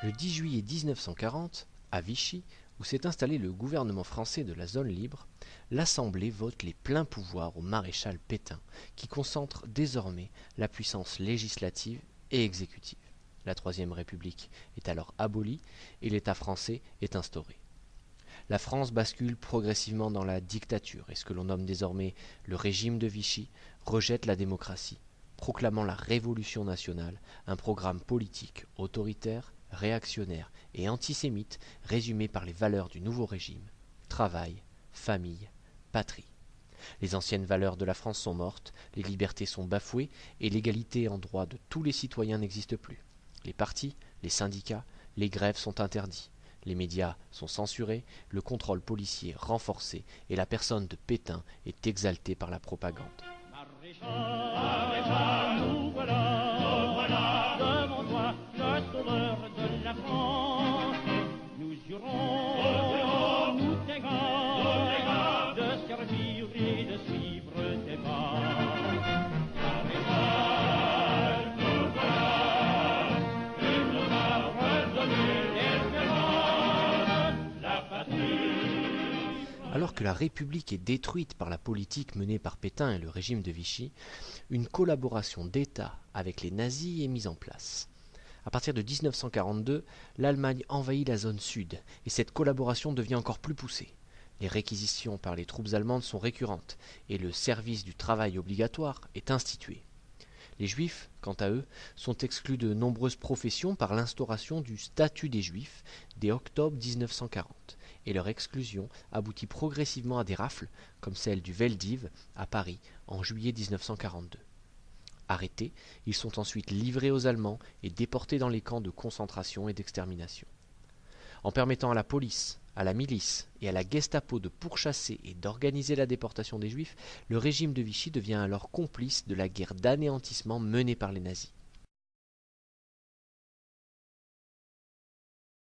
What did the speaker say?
Le 10 juillet 1940, à Vichy, où s'est installé le gouvernement français de la zone libre, l'Assemblée vote les pleins pouvoirs au maréchal Pétain, qui concentre désormais la puissance législative et exécutive. La Troisième République est alors abolie et l'État français est instauré. La France bascule progressivement dans la dictature et ce que l'on nomme désormais le régime de Vichy rejette la démocratie, proclamant la Révolution nationale, un programme politique autoritaire, réactionnaire et antisémite résumé par les valeurs du nouveau régime: travail, famille, patrie. Les anciennes valeurs de la France sont mortes, les libertés sont bafouées et l'égalité en droit de tous les citoyens n'existe plus. Les partis, les syndicats, les grèves sont interdits. Les médias sont censurés, le contrôle policier renforcé et la personne de Pétain est exaltée par la propagande. Maréchal, nous voilà, devant toi, le sauveur de la France. Nous jurons, nous t'égard, de servir et de suivre tes pas. Maréchal, nous voilà, tu nous as redonné l'espérance, la patrie. Alors que la République est détruite par la politique menée par Pétain et le régime de Vichy, une collaboration d'État avec les nazis est mise en place. À partir de 1942, l'Allemagne envahit la zone sud et cette collaboration devient encore plus poussée. Les réquisitions par les troupes allemandes sont récurrentes et le service du travail obligatoire est institué. Les Juifs, quant à eux, sont exclus de nombreuses professions par l'instauration du statut des Juifs dès octobre 1940, et leur exclusion aboutit progressivement à des rafles, comme celle du Veldiv à Paris en juillet 1942. Arrêtés, ils sont ensuite livrés aux Allemands et déportés dans les camps de concentration et d'extermination. En permettant à la police, à la milice et à la Gestapo de pourchasser et d'organiser la déportation des Juifs, le régime de Vichy devient alors complice de la guerre d'anéantissement menée par les nazis.